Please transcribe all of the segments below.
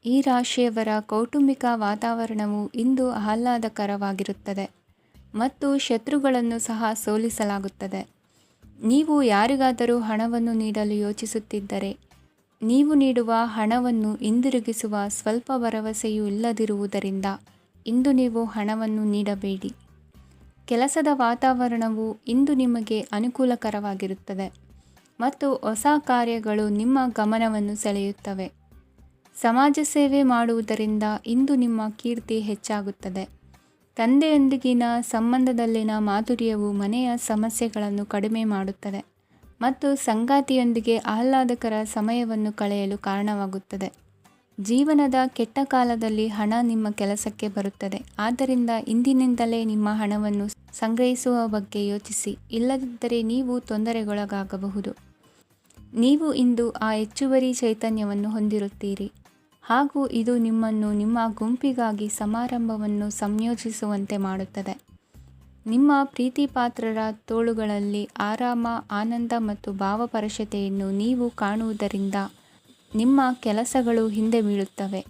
ಈ ರಾಶಿಯವರ ಕೌಟುಂಬಿಕ ವಾತಾವರಣವು ಇಂದು ಆಹ್ಲಾದಕರವಾಗಿರುತ್ತದೆ ಮತ್ತು ಶತ್ರುಗಳನ್ನು ಸಹ ಸೋಲಿಸಲಾಗುತ್ತದೆ. ನೀವು ಯಾರಿಗಾದರೂ ಹಣವನ್ನು ನೀಡಲು ಯೋಚಿಸುತ್ತಿದ್ದರೆ, ನೀವು ನೀಡುವ ಹಣವನ್ನು ಹಿಂದಿರುಗಿಸುವ ಸ್ವಲ್ಪ ಭರವಸೆಯೂ ಇಲ್ಲದಿರುವುದರಿಂದ ಇಂದು ನೀವು ಹಣವನ್ನು ನೀಡಬೇಡಿ. ಕೆಲಸದ ವಾತಾವರಣವು ಇಂದು ನಿಮಗೆ ಅನುಕೂಲಕರವಾಗಿರುತ್ತದೆ ಮತ್ತು ಹೊಸ ಕಾರ್ಯಗಳು ನಿಮ್ಮ ಗಮನವನ್ನು ಸೆಳೆಯುತ್ತವೆ. ಸಮಾಜ ಸೇವೆ ಮಾಡುವುದರಿಂದ ಇಂದು ನಿಮ್ಮ ಕೀರ್ತಿ ಹೆಚ್ಚಾಗುತ್ತದೆ. ತಂದೆಯೊಂದಿಗಿನ ಸಂಬಂಧದಲ್ಲಿನ ಮಾಧುರ್ಯವು ಮನೆಯ ಸಮಸ್ಯೆಗಳನ್ನು ಕಡಿಮೆ ಮಾಡುತ್ತದೆ ಮತ್ತು ಸಂಗಾತಿಯೊಂದಿಗೆ ಆಹ್ಲಾದಕರ ಸಮಯವನ್ನು ಕಳೆಯಲು ಕಾರಣವಾಗುತ್ತದೆ. ಜೀವನದ ಕೆಟ್ಟ ಕಾಲದಲ್ಲಿ ಹಣ ನಿಮ್ಮ ಕೆಲಸಕ್ಕೆ ಬರುತ್ತದೆ, ಆದ್ದರಿಂದ ಇಂದಿನಿಂದಲೇ ನಿಮ್ಮ ಹಣವನ್ನು ಸಂಗ್ರಹಿಸುವ ಬಗ್ಗೆ ಯೋಚಿಸಿ, ಇಲ್ಲದಿದ್ದರೆ ನೀವು ತೊಂದರೆಗೊಳಗಾಗಬಹುದು. ನೀವು ಇಂದು ಆ ಹೆಚ್ಚುವರಿ ಚೈತನ್ಯವನ್ನು ಹೊಂದಿರುತ್ತೀರಿ ಹಾಗೂ ಇದು ನಿಮ್ಮನ್ನು ನಿಮ್ಮ ಗುಂಪಿಗಾಗಿ ಸಮಾರಂಭವನ್ನು ಸಂಯೋಜಿಸುವಂತೆ ಮಾಡುತ್ತದೆ. ನಿಮ್ಮ ಪ್ರೀತಿಪಾತ್ರರ ತೋಳುಗಳಲ್ಲಿ ಆರಾಮ, ಆನಂದ ಮತ್ತು ಭಾವಪರವಶತೆಯನ್ನು ನೀವು ಕಾಣುವುದರಿಂದ ನಿಮ್ಮ ಕೆಲಸಗಳು ಹಿಂದೆ ಬೀಳುತ್ತವೆ.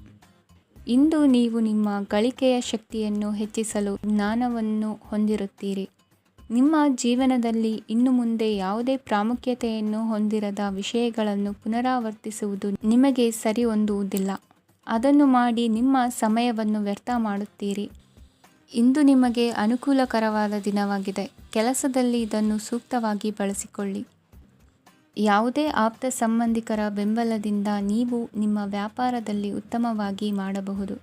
ಇಂದು ನೀವು ನಿಮ್ಮ ಗಳಿಕೆಯ ಶಕ್ತಿಯನ್ನು ಹೆಚ್ಚಿಸಲು ಜ್ಞಾನವನ್ನು ಹೊಂದಿರುತ್ತೀರಿ. ನಿಮ್ಮ ಜೀವನದಲ್ಲಿ ಇನ್ನು ಮುಂದೆ ಯಾವುದೇ ಪ್ರಾಮುಖ್ಯತೆಯನ್ನು ಹೊಂದಿರದ ವಿಷಯಗಳನ್ನು ಪುನರಾವರ್ತಿಸುವುದು ನಿಮಗೆ ಸರಿ ಹೊಂದುವುದಿಲ್ಲ. ಅದನ್ನು ಮಾಡಿ ನಿಮ್ಮ ಸಮಯವನ್ನು ವ್ಯರ್ಥ ಮಾಡುತ್ತೀರಿ. ಇಂದು ನಿಮಗೆ ಅನುಕೂಲಕರವಾದ ದಿನವಾಗಿದೆ. ಕೆಲಸದಲ್ಲಿ ಇದನ್ನು ಸೂಕ್ತವಾಗಿ ಬಳಸಿಕೊಳ್ಳಿ. ಯಾವುದೇ ಆಪ್ತ ಸಂಬಂಧಿಕರ ಬೆಂಬಲದಿಂದ ನೀವು ನಿಮ್ಮ ವ್ಯಾಪಾರದಲ್ಲಿ ಉತ್ತಮವಾಗಿ ಮಾಡಬಹುದು.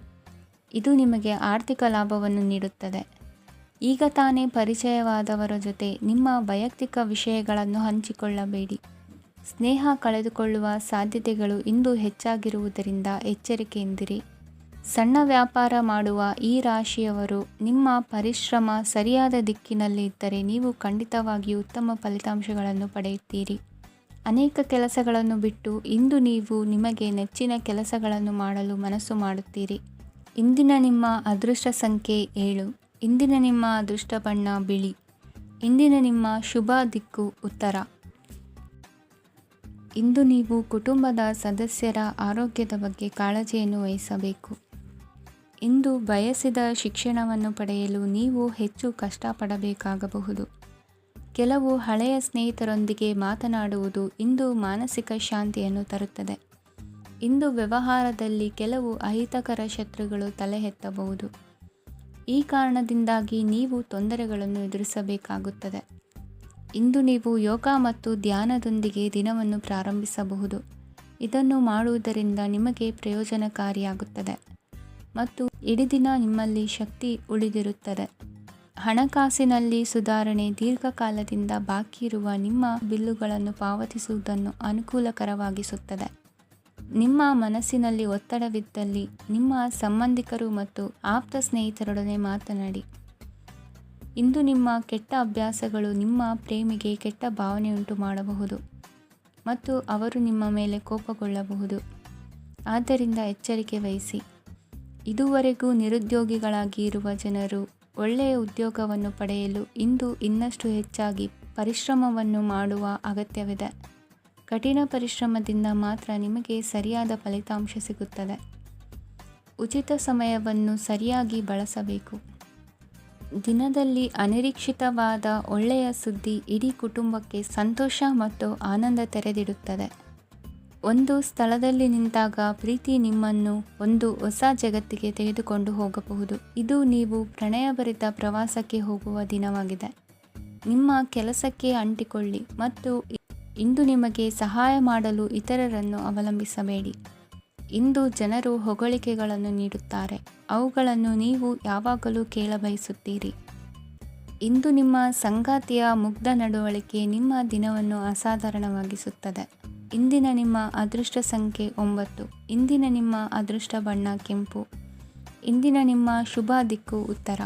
ಇದು ನಿಮಗೆ ಆರ್ಥಿಕ ಲಾಭವನ್ನು ನೀಡುತ್ತದೆ. ಈಗ ತಾನೇ ಪರಿಚಯವಾದವರ ಜೊತೆ ನಿಮ್ಮ ವೈಯಕ್ತಿಕ ವಿಷಯಗಳನ್ನು ಹಂಚಿಕೊಳ್ಳಬೇಡಿ. ಸ್ನೇಹ ಕಳೆದುಕೊಳ್ಳುವ ಸಾಧ್ಯತೆಗಳು ಇಂದು ಹೆಚ್ಚಾಗಿರುವುದರಿಂದ ಎಚ್ಚರಿಕೆಯಿಂದಿರಿ. ಸಣ್ಣ ವ್ಯಾಪಾರ ಮಾಡುವ ಈ ರಾಶಿಯವರು ನಿಮ್ಮ ಪರಿಶ್ರಮ ಸರಿಯಾದ ದಿಕ್ಕಿನಲ್ಲಿ ಇದ್ದರೆ ನೀವು ಖಂಡಿತವಾಗಿಯೂ ಉತ್ತಮ ಫಲಿತಾಂಶಗಳನ್ನು ಪಡೆಯುತ್ತೀರಿ. ಅನೇಕ ಕೆಲಸಗಳನ್ನು ಬಿಟ್ಟು ಇಂದು ನೀವು ನಿಮಗೆ ನೆಚ್ಚಿನ ಕೆಲಸಗಳನ್ನು ಮಾಡಲು ಮನಸ್ಸು ಮಾಡುತ್ತೀರಿ. ಇಂದಿನ ನಿಮ್ಮ ಅದೃಷ್ಟ ಸಂಖ್ಯೆ 7. ಇಂದಿನ ನಿಮ್ಮ ಅದೃಷ್ಟ ಬಣ್ಣ ಬಿಳಿ. ಇಂದಿನ ನಿಮ್ಮ ಶುಭ ದಿಕ್ಕು ಉತ್ತರ. ಇಂದು ನೀವು ಕುಟುಂಬದ ಸದಸ್ಯರ ಆರೋಗ್ಯದ ಬಗ್ಗೆ ಕಾಳಜಿಯನ್ನು ವಹಿಸಬೇಕು. ಇಂದು ಬಯಸಿದ ಶಿಕ್ಷಣವನ್ನು ಪಡೆಯಲು ನೀವು ಹೆಚ್ಚು ಕಷ್ಟಪಡಬೇಕಾಗಬಹುದು. ಕೆಲವು ಹಳೆಯ ಸ್ನೇಹಿತರೊಂದಿಗೆ ಮಾತನಾಡುವುದು ಇಂದು ಮಾನಸಿಕ ಶಾಂತಿಯನ್ನು ತರುತ್ತದೆ. ಇಂದು ವ್ಯವಹಾರದಲ್ಲಿ ಕೆಲವು ಅಹಿತಕರ ಶತ್ರುಗಳು ತಲೆ ಎತ್ತಬಹುದು. ಈ ಕಾರಣದಿಂದಾಗಿ ನೀವು ತೊಂದರೆಗಳನ್ನು ಎದುರಿಸಬೇಕಾಗುತ್ತದೆ. ಇಂದು ನೀವು ಯೋಗ ಮತ್ತು ಧ್ಯಾನದೊಂದಿಗೆ ದಿನವನ್ನು ಪ್ರಾರಂಭಿಸಬಹುದು. ಇದನ್ನು ಮಾಡುವುದರಿಂದ ನಿಮಗೆ ಪ್ರಯೋಜನಕಾರಿಯಾಗುತ್ತದೆ ಮತ್ತು ಇಡೀ ದಿನ ನಿಮ್ಮಲ್ಲಿ ಶಕ್ತಿ ಉಳಿದಿರುತ್ತದೆ. ಹಣಕಾಸಿನಲ್ಲಿ ಸುಧಾರಣೆ ದೀರ್ಘಕಾಲದಿಂದ ಬಾಕಿ ಇರುವ ನಿಮ್ಮ ಬಿಲ್ಲುಗಳನ್ನು ಪಾವತಿಸುವುದನ್ನು ಅನುಕೂಲಕರವಾಗಿಸುತ್ತದೆ. ನಿಮ್ಮ ಮನಸ್ಸಿನಲ್ಲಿ ಒತ್ತಡವಿದ್ದಲ್ಲಿ ನಿಮ್ಮ ಸಂಬಂಧಿಕರು ಮತ್ತು ಆಪ್ತ ಸ್ನೇಹಿತರೊಡನೆ ಮಾತನಾಡಿ. ಇಂದು ನಿಮ್ಮ ಕೆಟ್ಟ ಅಭ್ಯಾಸಗಳು ನಿಮ್ಮ ಪ್ರೇಮಿಗೆ ಕೆಟ್ಟ ಭಾವನೆಯುಂಟು ಮಾಡಬಹುದು ಮತ್ತು ಅವರು ನಿಮ್ಮ ಮೇಲೆ ಕೋಪಗೊಳ್ಳಬಹುದು. ಆದ್ದರಿಂದ ಎಚ್ಚರಿಕೆ ವಹಿಸಿ. ಇದುವರೆಗೂ ನಿರುದ್ಯೋಗಿಗಳಾಗಿ ಇರುವ ಜನರು ಒಳ್ಳೆಯ ಉದ್ಯೋಗವನ್ನು ಪಡೆಯಲು ಇಂದು ಇನ್ನಷ್ಟು ಹೆಚ್ಚಾಗಿ ಪರಿಶ್ರಮವನ್ನು ಮಾಡುವ ಅಗತ್ಯವಿದೆ. ಕಠಿಣ ಪರಿಶ್ರಮದಿಂದ ಮಾತ್ರ ನಿಮಗೆ ಸರಿಯಾದ ಫಲಿತಾಂಶ ಸಿಗುತ್ತದೆ. ಉಚಿತ ಸಮಯವನ್ನು ಸರಿಯಾಗಿ ಬಳಸಬೇಕು. ದಿನದಲ್ಲಿ ಅನಿರೀಕ್ಷಿತವಾದ ಒಳ್ಳೆಯ ಸುದ್ದಿ ಇಡೀ ಕುಟುಂಬಕ್ಕೆ ಸಂತೋಷ ಮತ್ತು ಆನಂದ ತೆರೆದಿಡುತ್ತದೆ. ಒಂದು ಸ್ಥಳದಲ್ಲಿ ನಿಂತಾಗ ಪ್ರೀತಿ ನಿಮ್ಮನ್ನು ಒಂದು ಹೊಸ ಜಗತ್ತಿಗೆ ತೆಗೆದುಕೊಂಡು ಹೋಗಬಹುದು. ಇದು ನೀವು ಪ್ರಣಯಭರಿತ ಪ್ರವಾಸಕ್ಕೆ ಹೋಗುವ ದಿನವಾಗಿದೆ. ನಿಮ್ಮ ಕೆಲಸಕ್ಕೆ ಅಂಟಿಕೊಳ್ಳಿ ಮತ್ತು ಇಂದು ನಿಮಗೆ ಸಹಾಯ ಮಾಡಲು ಇತರರನ್ನು ಅವಲಂಬಿಸಬೇಡಿ. ಇಂದು ಜನರು ಹೊಗಳಿಕೆಗಳನ್ನು ನೀಡುತ್ತಾರೆ, ಅವುಗಳನ್ನು ನೀವು ಯಾವಾಗಲೂ ಕೇಳಬಯಸುತ್ತೀರಿ. ಇಂದು ನಿಮ್ಮ ಸಂಗಾತಿಯ ಮುಗ್ಧ ನಡವಳಿಕೆ ನಿಮ್ಮ ದಿನವನ್ನು ಅಸಾಧಾರಣವಾಗಿಸುತ್ತದೆ. ಇಂದಿನ ನಿಮ್ಮ ಅದೃಷ್ಟ ಸಂಖ್ಯೆ 9. ಇಂದಿನ ನಿಮ್ಮ ಅದೃಷ್ಟ ಬಣ್ಣ ಕೆಂಪು. ಇಂದಿನ ನಿಮ್ಮ ಶುಭ ದಿಕ್ಕು ಉತ್ತರ.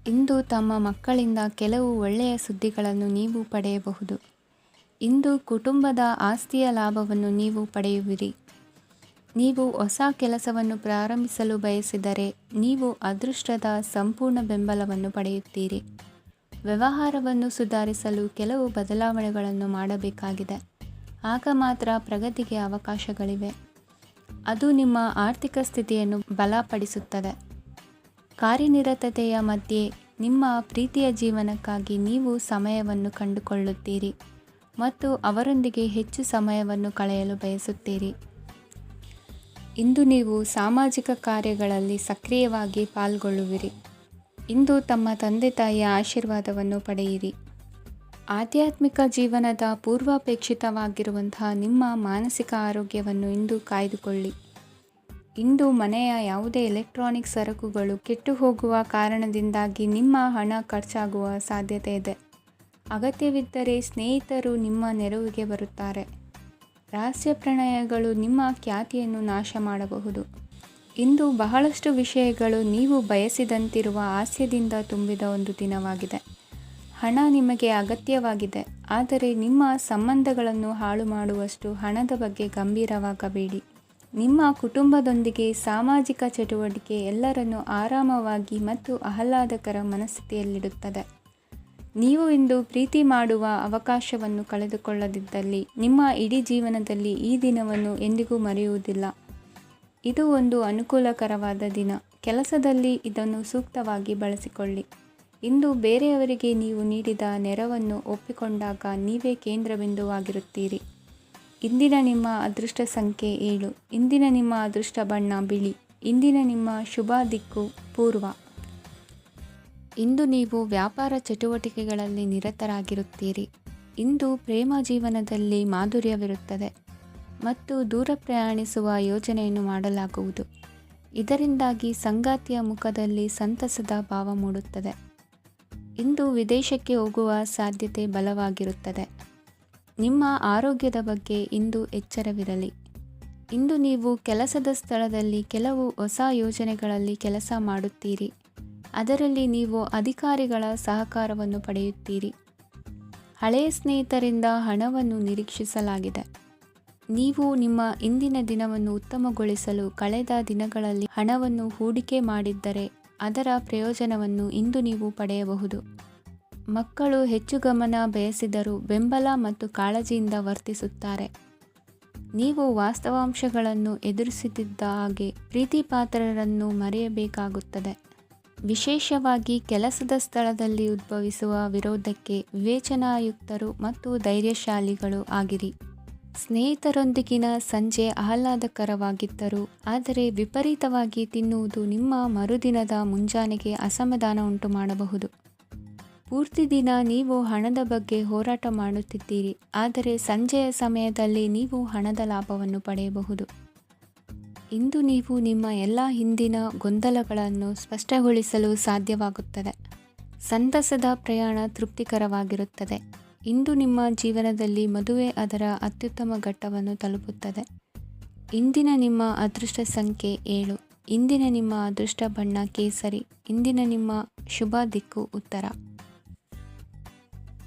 ಇಂದು ತಮ್ಮ ಮಕ್ಕಳಿಂದ ಕೆಲವು ಒಳ್ಳೆಯ ಸುದ್ದಿಗಳನ್ನು ನೀವು ಪಡೆಯಬಹುದು. ಇಂದು ಕುಟುಂಬದ ಆಸ್ತಿಯ ಲಾಭವನ್ನು ನೀವು ಪಡೆಯುವಿರಿ. ನೀವು ಹೊಸ ಕೆಲಸವನ್ನು ಪ್ರಾರಂಭಿಸಲು ಬಯಸಿದರೆ ನೀವು ಅದೃಷ್ಟದ ಸಂಪೂರ್ಣ ಬೆಂಬಲವನ್ನು ಪಡೆಯುತ್ತೀರಿ. ವ್ಯವಹಾರವನ್ನು ಸುಧಾರಿಸಲು ಕೆಲವು ಬದಲಾವಣೆಗಳನ್ನು ಮಾಡಬೇಕಾಗಿದೆ. ಆಗ ಮಾತ್ರ ಪ್ರಗತಿಗೆ ಅವಕಾಶಗಳಿವೆ. ಅದು ನಿಮ್ಮ ಆರ್ಥಿಕ ಸ್ಥಿತಿಯನ್ನು ಬಲಪಡಿಸುತ್ತದೆ. ಕಾರ್ಯನಿರತತೆಯ ಮಧ್ಯೆ ನಿಮ್ಮ ಪ್ರೀತಿಯ ಜೀವನಕ್ಕಾಗಿ ನೀವು ಸಮಯವನ್ನು ಕಂಡುಕೊಳ್ಳುತ್ತೀರಿ ಮತ್ತು ಅವರೊಂದಿಗೆ ಹೆಚ್ಚು ಸಮಯವನ್ನು ಕಳೆಯಲು ಬಯಸುತ್ತೀರಿ. ಇಂದು ನೀವು ಸಾಮಾಜಿಕ ಕಾರ್ಯಗಳಲ್ಲಿ ಸಕ್ರಿಯವಾಗಿ ಪಾಲ್ಗೊಳ್ಳುವಿರಿ. ಇಂದು ತಮ್ಮ ತಂದೆ ತಾಯಿಯ ಆಶೀರ್ವಾದವನ್ನು ಪಡೆಯಿರಿ. ಆಧ್ಯಾತ್ಮಿಕ ಜೀವನದ ಪೂರ್ವಾಪೇಕ್ಷಿತವಾಗಿರುವಂತಹ ನಿಮ್ಮ ಮಾನಸಿಕ ಆರೋಗ್ಯವನ್ನು ಇಂದು ಕಾಯ್ದುಕೊಳ್ಳಿ. ಇಂದು ಮನೆಯ ಯಾವುದೇ ಎಲೆಕ್ಟ್ರಾನಿಕ್ ಸರಕುಗಳು ಕೆಟ್ಟು ಹೋಗುವ ಕಾರಣದಿಂದಾಗಿ ನಿಮ್ಮ ಹಣ ಖರ್ಚಾಗುವ ಸಾಧ್ಯತೆ ಇದೆ. ಅಗತ್ಯವಿದ್ದರೆ ಸ್ನೇಹಿತರು ನಿಮ್ಮ ನೆರವಿಗೆ ಬರುತ್ತಾರೆ. ರಹಸ್ಯ ಪ್ರಣಯಗಳು ನಿಮ್ಮ ಖ್ಯಾತಿಯನ್ನು ನಾಶ ಮಾಡಬಹುದು. ಇಂದು ಬಹಳಷ್ಟು ವಿಷಯಗಳು ನೀವು ಬಯಸಿದಂತಿರುವ ಹಾಸ್ಯದಿಂದ ತುಂಬಿದ ಒಂದು ದಿನವಾಗಿದೆ. ಹಣ ನಿಮಗೆ ಅಗತ್ಯವಾಗಿದೆ, ಆದರೆ ನಿಮ್ಮ ಸಂಬಂಧಗಳನ್ನು ಹಾಳು ಮಾಡುವಷ್ಟು ಹಣದ ಬಗ್ಗೆ ಗಂಭೀರವಾಗಬೇಡಿ. ನಿಮ್ಮ ಕುಟುಂಬದೊಂದಿಗೆ ಸಾಮಾಜಿಕ ಚಟುವಟಿಕೆ ಎಲ್ಲರನ್ನೂ ಆರಾಮವಾಗಿ ಮತ್ತು ಆಹ್ಲಾದಕರ ಮನಸ್ಥಿತಿಯಲ್ಲಿಡುತ್ತದೆ. ನೀವು ಇಂದು ಪ್ರೀತಿ ಮಾಡುವ ಅವಕಾಶವನ್ನು ಕಳೆದುಕೊಳ್ಳದಿದ್ದಲ್ಲಿ ನಿಮ್ಮ ಇಡೀ ಜೀವನದಲ್ಲಿ ಈ ದಿನವನ್ನು ಎಂದಿಗೂ ಮರೆಯುವುದಿಲ್ಲ. ಇದು ಒಂದು ಅನುಕೂಲಕರವಾದ ದಿನ. ಕೆಲಸದಲ್ಲಿ ಇದನ್ನು ಸೂಕ್ತವಾಗಿ ಬಳಸಿಕೊಳ್ಳಿ. ಇಂದು ಬೇರೆಯವರಿಗೆ ನೀವು ನೀಡಿದ ನೆರವನ್ನು ಒಪ್ಪಿಕೊಂಡಾಗ ನೀವೇ ಕೇಂದ್ರಬಿಂದುವಾಗಿರುತ್ತೀರಿ. ಇಂದಿನ ನಿಮ್ಮ ಅದೃಷ್ಟ ಸಂಖ್ಯೆ 7. ಇಂದಿನ ನಿಮ್ಮ ಅದೃಷ್ಟ ಬಣ್ಣ ಬಿಳಿ. ಇಂದಿನ ನಿಮ್ಮ ಶುಭ ದಿಕ್ಕು ಪೂರ್ವ. ಇಂದು ನೀವು ವ್ಯಾಪಾರ ಚಟುವಟಿಕೆಗಳಲ್ಲಿ ನಿರತರಾಗಿರುತ್ತೀರಿ. ಇಂದು ಪ್ರೇಮ ಜೀವನದಲ್ಲಿ ಮಾಧುರ್ಯವಿರುತ್ತದೆ ಮತ್ತು ದೂರ ಪ್ರಯಾಣಿಸುವ ಯೋಜನೆಯನ್ನು ಮಾಡಲಾಗುವುದು. ಇದರಿಂದಾಗಿ ಸಂಗಾತಿಯ ಮುಖದಲ್ಲಿ ಸಂತಸದ ಭಾವ ಮೂಡುತ್ತದೆ. ಇಂದು ವಿದೇಶಕ್ಕೆ ಹೋಗುವ ಸಾಧ್ಯತೆ ಬಲವಾಗಿರುತ್ತದೆ. ನಿಮ್ಮ ಆರೋಗ್ಯದ ಬಗ್ಗೆ ಇಂದು ಎಚ್ಚರವಿರಲಿ. ಇಂದು ನೀವು ಕೆಲಸದ ಸ್ಥಳದಲ್ಲಿ ಕೆಲವು ಹೊಸ ಯೋಜನೆಗಳಲ್ಲಿ ಕೆಲಸ ಮಾಡುತ್ತೀರಿ. ಅದರಲ್ಲಿ ನೀವು ಅಧಿಕಾರಿಗಳ ಸಹಕಾರವನ್ನು ಪಡೆಯುತ್ತೀರಿ. ಹಳೆಯ ಸ್ನೇಹಿತರಿಂದ ಹಣವನ್ನು ನಿರೀಕ್ಷಿಸಲಾಗಿದೆ. ನೀವು ನಿಮ್ಮ ಇಂದಿನ ದಿನವನ್ನು ಉತ್ತಮಗೊಳಿಸಲು ಕಳೆದ ದಿನಗಳಲ್ಲಿ ಹಣವನ್ನು ಹೂಡಿಕೆ ಮಾಡಿದ್ದರೆ ಅದರ ಪ್ರಯೋಜನವನ್ನು ಇಂದು ನೀವು ಪಡೆಯಬಹುದು. ಮಕ್ಕಳು ಹೆಚ್ಚು ಗಮನ ಬಯಸಿದರೂ ಬೆಂಬಲ ಮತ್ತು ಕಾಳಜಿಯಿಂದ ವರ್ತಿಸುತ್ತಾರೆ. ನೀವು ವಾಸ್ತವಾಂಶಗಳನ್ನು ಎದುರಿಸುತ್ತಿದ್ದ ಹಾಗೆ ಪ್ರೀತಿಪಾತ್ರರನ್ನು ಮರೆಯಬೇಕಾಗುತ್ತದೆ. ವಿಶೇಷವಾಗಿ ಕೆಲಸದ ಸ್ಥಳದಲ್ಲಿ ಉದ್ಭವಿಸುವ ವಿರೋಧಕ್ಕೆ ವಿವೇಚನಾಯುಕ್ತರು ಮತ್ತು ಧೈರ್ಯಶಾಲಿಗಳು ಆಗಿರಿ. ಸ್ನೇಹಿತರೊಂದಿಗಿನ ಸಂಜೆ ಆಹ್ಲಾದಕರವಾಗಿದ್ದರೂ ಆದರೆ ವಿಪರೀತವಾಗಿ ತಿನ್ನುವುದು ನಿಮ್ಮ ಮರುದಿನದ ಮುಂಜಾನೆಗೆ ಅಸಮಾಧಾನ ಉಂಟು ಮಾಡಬಹುದು. ಪೂರ್ತಿ ದಿನ ನೀವು ಹಣದ ಬಗ್ಗೆ ಹೋರಾಟ ಮಾಡುತ್ತಿದ್ದೀರಿ, ಆದರೆ ಸಂಜೆಯ ಸಮಯದಲ್ಲಿ ನೀವು ಹಣದ ಲಾಭವನ್ನು ಪಡೆಯಬಹುದು. ಇಂದು ನೀವು ನಿಮ್ಮ ಎಲ್ಲ ಹಿಂದಿನ ಗೊಂದಲಗಳನ್ನು ಸ್ಪಷ್ಟಗೊಳಿಸಲು ಸಾಧ್ಯವಾಗುತ್ತದೆ. ಸಂತಸದ ಪ್ರಯಾಣ ತೃಪ್ತಿಕರವಾಗಿರುತ್ತದೆ. ಇಂದು ನಿಮ್ಮ ಜೀವನದಲ್ಲಿ ಮದುವೆ ಅದರ ಅತ್ಯುತ್ತಮ ಘಟ್ಟವನ್ನು ತಲುಪುತ್ತದೆ. ಇಂದಿನ ನಿಮ್ಮ ಅದೃಷ್ಟ ಸಂಖ್ಯೆ 7. ಇಂದಿನ ನಿಮ್ಮ ಅದೃಷ್ಟ ಬಣ್ಣ ಕೇಸರಿ. ಇಂದಿನ ನಿಮ್ಮ ಶುಭ ದಿಕ್ಕು ಉತ್ತರ.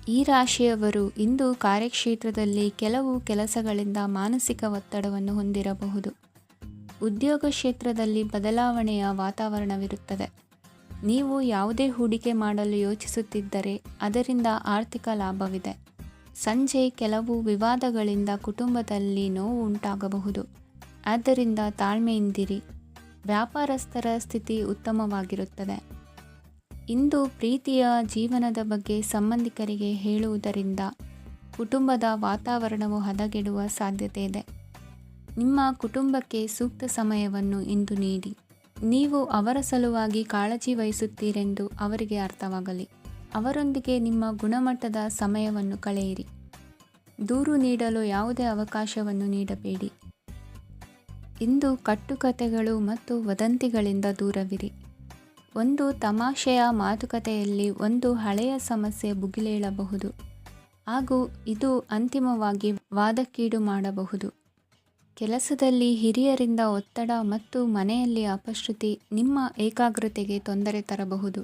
ಈ ರಾಶಿಯವರು ಇಂದು ಕಾರ್ಯಕ್ಷೇತ್ರದಲ್ಲಿ ಕೆಲವು ಕೆಲಸಗಳಿಂದ ಮಾನಸಿಕ ಒತ್ತಡವನ್ನು ಹೊಂದಿರಬಹುದು. ಉದ್ಯೋಗ ಕ್ಷೇತ್ರದಲ್ಲಿ ಬದಲಾವಣೆಯ ವಾತಾವರಣವಿರುತ್ತದೆ. ನೀವು ಯಾವುದೇ ಹೂಡಿಕೆ ಮಾಡಲು ಯೋಚಿಸುತ್ತಿದ್ದರೆ ಅದರಿಂದ ಆರ್ಥಿಕ ಲಾಭವಿದೆ. ಸಂಜೆ ಕೆಲವು ವಿವಾದಗಳಿಂದ ಕುಟುಂಬದಲ್ಲಿ ನೋವು ಉಂಟಾಗಬಹುದು. ಆದ್ದರಿಂದ ತಾಳ್ಮೆಯಿಂದಿರಿ. ವ್ಯಾಪಾರಸ್ಥರ ಸ್ಥಿತಿ ಉತ್ತಮವಾಗಿರುತ್ತದೆ. ಇಂದು ಪ್ರೀತಿಯ ಜೀವನದ ಬಗ್ಗೆ ಸಂಬಂಧಿಕರಿಗೆ ಹೇಳುವುದರಿಂದ ಕುಟುಂಬದ ವಾತಾವರಣವು ಹದಗೆಡುವ ಸಾಧ್ಯತೆ ಇದೆ. ನಿಮ್ಮ ಕುಟುಂಬಕ್ಕೆ ಸೂಕ್ತ ಸಮಯವನ್ನು ಇಂದು ನೀಡಿ. ನೀವು ಅವರ ಸಲುವಾಗಿ ಕಾಳಜಿ ವಹಿಸುತ್ತೀರೆಂದು ಅವರಿಗೆ ಅರ್ಥವಾಗಲಿ. ಅವರೊಂದಿಗೆ ನಿಮ್ಮ ಗುಣಮಟ್ಟದ ಸಮಯವನ್ನು ಕಳೆಯಿರಿ. ದೂರು ನೀಡಲು ಯಾವುದೇ ಅವಕಾಶವನ್ನು ನೀಡಬೇಡಿ. ಇಂದು ಕಟ್ಟುಕತೆಗಳು ಮತ್ತು ವದಂತಿಗಳಿಂದ ದೂರವಿರಿ. ಒಂದು ತಮಾಷೆಯ ಮಾತುಕತೆಯಲ್ಲಿ ಒಂದು ಹಳೆಯ ಸಮಸ್ಯೆ ಭುಗಿಲೇಳಬಹುದು ಹಾಗೂ ಇದು ಅಂತಿಮವಾಗಿ ವಾದಕ್ಕೀಡು ಮಾಡಬಹುದು. ಕೆಲಸದಲ್ಲಿ ಹಿರಿಯರಿಂದ ಒತ್ತಡ ಮತ್ತು ಮನೆಯಲ್ಲಿ ಅಪಶ್ರುತಿ ನಿಮ್ಮ ಏಕಾಗ್ರತೆಗೆ ತೊಂದರೆ ತರಬಹುದು.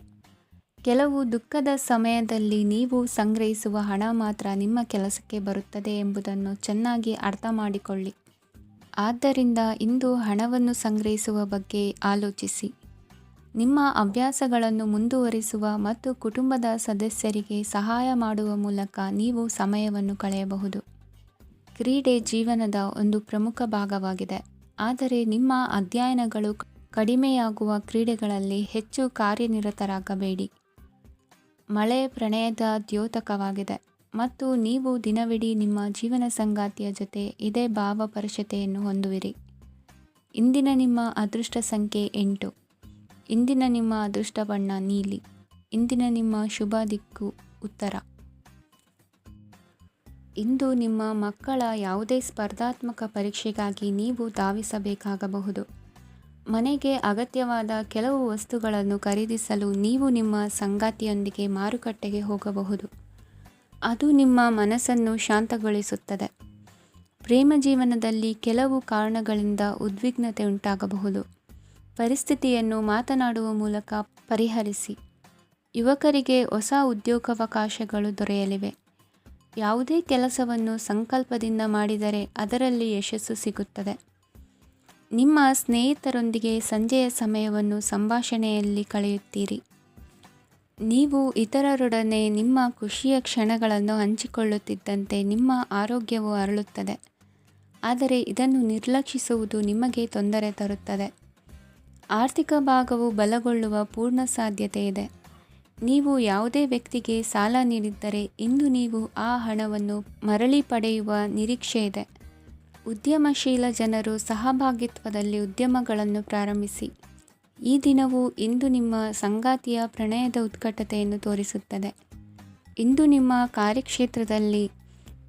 ಕೆಲವು ದುಃಖದ ಸಮಯದಲ್ಲಿ ನೀವು ಸಂಗ್ರಹಿಸುವ ಹಣ ಮಾತ್ರ ನಿಮ್ಮ ಕೆಲಸಕ್ಕೆ ಬರುತ್ತದೆ ಎಂಬುದನ್ನು ಚೆನ್ನಾಗಿ ಅರ್ಥ ಮಾಡಿಕೊಳ್ಳಿ. ಆದ್ದರಿಂದ ಇಂದು ಹಣವನ್ನು ಸಂಗ್ರಹಿಸುವ ಬಗ್ಗೆ ಆಲೋಚಿಸಿ. ನಿಮ್ಮ ಅಭ್ಯಾಸಗಳನ್ನು ಮುಂದುವರಿಸುವ ಮತ್ತು ಕುಟುಂಬದ ಸದಸ್ಯರಿಗೆ ಸಹಾಯ ಮಾಡುವ ಮೂಲಕ ನೀವು ಸಮಯವನ್ನು ಕಳೆಯಬಹುದು. ಕ್ರೀಡೆ ಜೀವನದ ಒಂದು ಪ್ರಮುಖ ಭಾಗವಾಗಿದೆ, ಆದರೆ ನಿಮ್ಮ ಅಧ್ಯಯನಗಳು ಕಡಿಮೆಯಾಗುವ ಕ್ರೀಡೆಗಳಲ್ಲಿ ಹೆಚ್ಚು ಕಾರ್ಯನಿರತರಾಗಬೇಡಿ. ಮಳೆ ಪ್ರಣಯದ ದ್ಯೋತಕವಾಗಿದೆ ಮತ್ತು ನೀವು ದಿನವಿಡೀ ನಿಮ್ಮ ಜೀವನ ಸಂಗಾತಿಯ ಜೊತೆ ಇದೇ ಭಾವಪರಶತೆಯನ್ನು ಹೊಂದುವಿರಿ. ಇಂದಿನ ನಿಮ್ಮ ಅದೃಷ್ಟ ಸಂಖ್ಯೆ 8. ಇಂದಿನ ನಿಮ್ಮ ಅದೃಷ್ಟ ಬಣ್ಣ ನೀಲಿ. ಇಂದಿನ ನಿಮ್ಮ ಶುಭ ದಿಕ್ಕು ಉತ್ತರ. ಇಂದು ನಿಮ್ಮ ಮಕ್ಕಳ ಯಾವುದೇ ಸ್ಪರ್ಧಾತ್ಮಕ ಪರೀಕ್ಷೆಗಾಗಿ ನೀವು ಧಾವಿಸಬೇಕಾಗಬಹುದು. ಮನೆಗೆ ಅಗತ್ಯವಾದ ಕೆಲವು ವಸ್ತುಗಳನ್ನು ಖರೀದಿಸಲು ನೀವು ನಿಮ್ಮ ಸಂಗಾತಿಯೊಂದಿಗೆ ಮಾರುಕಟ್ಟೆಗೆ ಹೋಗಬಹುದು. ಅದು ನಿಮ್ಮ ಮನಸ್ಸನ್ನು ಶಾಂತಗೊಳಿಸುತ್ತದೆ. ಪ್ರೇಮ ಜೀವನದಲ್ಲಿ ಕೆಲವು ಕಾರಣಗಳಿಂದ ಉದ್ವಿಗ್ನತೆ ಉಂಟಾಗಬಹುದು. ಪರಿಸ್ಥಿತಿಯನ್ನು ಮಾತನಾಡುವ ಮೂಲಕ ಪರಿಹರಿಸಿ. ಯುವಕರಿಗೆ ಹೊಸ ಉದ್ಯೋಗಾವಕಾಶಗಳು ದೊರೆಯಲಿವೆ. ಯಾವುದೇ ಕೆಲಸವನ್ನು ಸಂಕಲ್ಪದಿಂದ ಮಾಡಿದರೆ ಅದರಲ್ಲಿ ಯಶಸ್ಸು ಸಿಗುತ್ತದೆ. ನಿಮ್ಮ ಸ್ನೇಹಿತರೊಂದಿಗೆ ಸಂಜೆಯ ಸಮಯವನ್ನು ಸಂಭಾಷಣೆಯಲ್ಲಿ ಕಳೆಯುತ್ತೀರಿ. ನೀವು ಇತರರೊಡನೆ ನಿಮ್ಮ ಖುಷಿಯ ಕ್ಷಣಗಳನ್ನು ಹಂಚಿಕೊಳ್ಳುತ್ತಿದ್ದಂತೆ ನಿಮ್ಮ ಆರೋಗ್ಯವು ಅರಳುತ್ತದೆ. ಆದರೆ ಇದನ್ನು ನಿರ್ಲಕ್ಷಿಸುವುದು ನಿಮಗೆ ತೊಂದರೆ ತರುತ್ತದೆ. ಆರ್ಥಿಕ ಭಾಗವು ಬಲಗೊಳ್ಳುವ ಪೂರ್ಣ ಸಾಧ್ಯತೆ ಇದೆ. ನೀವು ಯಾವುದೇ ವ್ಯಕ್ತಿಗೆ ಸಾಲ ನೀಡಿದ್ದರೆ ಇಂದು ನೀವು ಆ ಹಣವನ್ನು ಮರಳಿ ಪಡೆಯುವ ನಿರೀಕ್ಷೆ ಇದೆ. ಉದ್ಯಮಶೀಲ ಜನರು ಸಹಭಾಗಿತ್ವದಲ್ಲಿ ಉದ್ಯಮಗಳನ್ನು ಪ್ರಾರಂಭಿಸಿ. ಈ ದಿನವು ಇಂದು ನಿಮ್ಮ ಸಂಗಾತಿಯ ಪ್ರಣಯದ ಉತ್ಕಟತೆಯನ್ನು ತೋರಿಸುತ್ತದೆ. ಇಂದು ನಿಮ್ಮ ಕಾರ್ಯಕ್ಷೇತ್ರದಲ್ಲಿ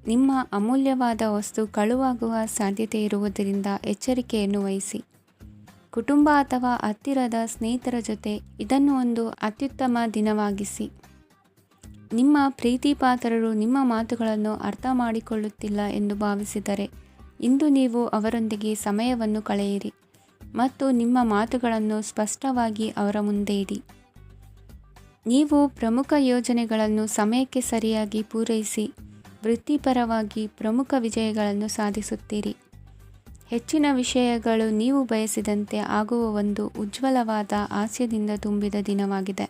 ನಿಮ್ಮ ಅಮೂಲ್ಯವಾದ ವಸ್ತು ಕಳುವಾಗುವ ಸಾಧ್ಯತೆ ಇರುವುದರಿಂದ ಎಚ್ಚರಿಕೆಯನ್ನು ವಹಿಸಿ. ಕುಟುಂಬ ಅಥವಾ ಹತ್ತಿರದ ಸ್ನೇಹಿತರ ಜೊತೆ ಇದನ್ನು ಒಂದು ಅತ್ಯುತ್ತಮ ದಿನವಾಗಿಸಿ. ನಿಮ್ಮ ಪ್ರೀತಿಪಾತ್ರರು ನಿಮ್ಮ ಮಾತುಗಳನ್ನು ಅರ್ಥ ಮಾಡಿಕೊಳ್ಳುತ್ತಿಲ್ಲ ಎಂದು ಭಾವಿಸಿದರೆ ಇಂದು ನೀವು ಅವರೊಂದಿಗೆ ಸಮಯವನ್ನು ಕಳೆಯಿರಿ ಮತ್ತು ನಿಮ್ಮ ಮಾತುಗಳನ್ನು ಸ್ಪಷ್ಟವಾಗಿ ಅವರ ಮುಂದೆ ಇಡಿ. ನೀವು ಪ್ರಮುಖ ಯೋಜನೆಗಳನ್ನು ಸಮಯಕ್ಕೆ ಸರಿಯಾಗಿ ಪೂರೈಸಿ ವೃತ್ತಿಪರವಾಗಿ ಪ್ರಮುಖ ವಿಜಯಗಳನ್ನು ಸಾಧಿಸುತ್ತೀರಿ. ಹೆಚ್ಚಿನ ವಿಷಯಗಳು ನೀವು ಬಯಸಿದಂತೆ ಆಗುವ ಒಂದು ಉಜ್ವಲವಾದ ಹಾಸ್ಯದಿಂದ ತುಂಬಿದ ದಿನವಾಗಿದೆ.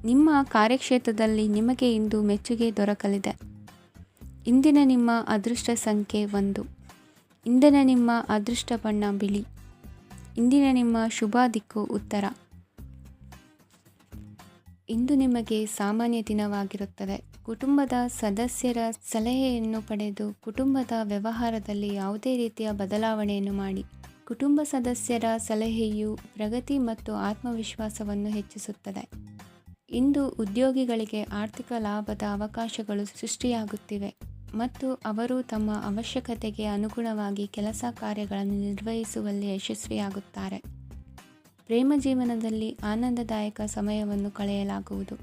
ನಿಮ್ಮ ಕಾರ್ಯಕ್ಷೇತ್ರದಲ್ಲಿ ನಿಮಗೆ ಇಂದು ಮೆಚ್ಚುಗೆ ದೊರಕಲಿದೆ. ಇಂದಿನ ನಿಮ್ಮ ಅದೃಷ್ಟ ಸಂಖ್ಯೆ 1. ಇಂದಿನ ನಿಮ್ಮ ಅದೃಷ್ಟ ಬಣ್ಣ ಬಿಳಿ. ಇಂದಿನ ನಿಮ್ಮ ಶುಭ ದಿಕ್ಕು ಉತ್ತರ. ಇಂದು ನಿಮಗೆ ಸಾಮಾನ್ಯ ದಿನವಾಗಿರುತ್ತದೆ. ಕುಟುಂಬದ ಸದಸ್ಯರ ಸಲಹೆಯನ್ನು ಪಡೆದು ಕುಟುಂಬದ ವ್ಯವಹಾರದಲ್ಲಿ ಯಾವುದೇ ರೀತಿಯ ಬದಲಾವಣೆಯನ್ನು ಮಾಡಿ. ಕುಟುಂಬ ಸದಸ್ಯರ ಸಲಹೆಯು ಪ್ರಗತಿ ಮತ್ತು ಆತ್ಮವಿಶ್ವಾಸವನ್ನು ಹೆಚ್ಚಿಸುತ್ತದೆ. ಇಂದು ಉದ್ಯೋಗಿಗಳಿಗೆ ಆರ್ಥಿಕ ಲಾಭದ ಅವಕಾಶಗಳು ಸೃಷ್ಟಿಯಾಗುತ್ತಿವೆ ಮತ್ತು ಅವರು ತಮ್ಮ ಅವಶ್ಯಕತೆಗೆ ಅನುಗುಣವಾಗಿ ಕೆಲಸ ಕಾರ್ಯಗಳನ್ನು ನಿರ್ವಹಿಸುವಲ್ಲಿ ಯಶಸ್ವಿಯಾಗುತ್ತಾರೆ. ಪ್ರೇಮ ಜೀವನದಲ್ಲಿ ಆನಂದದಾಯಕ ಸಮಯವನ್ನು ಕಳೆಯಲಾಗುವುದು.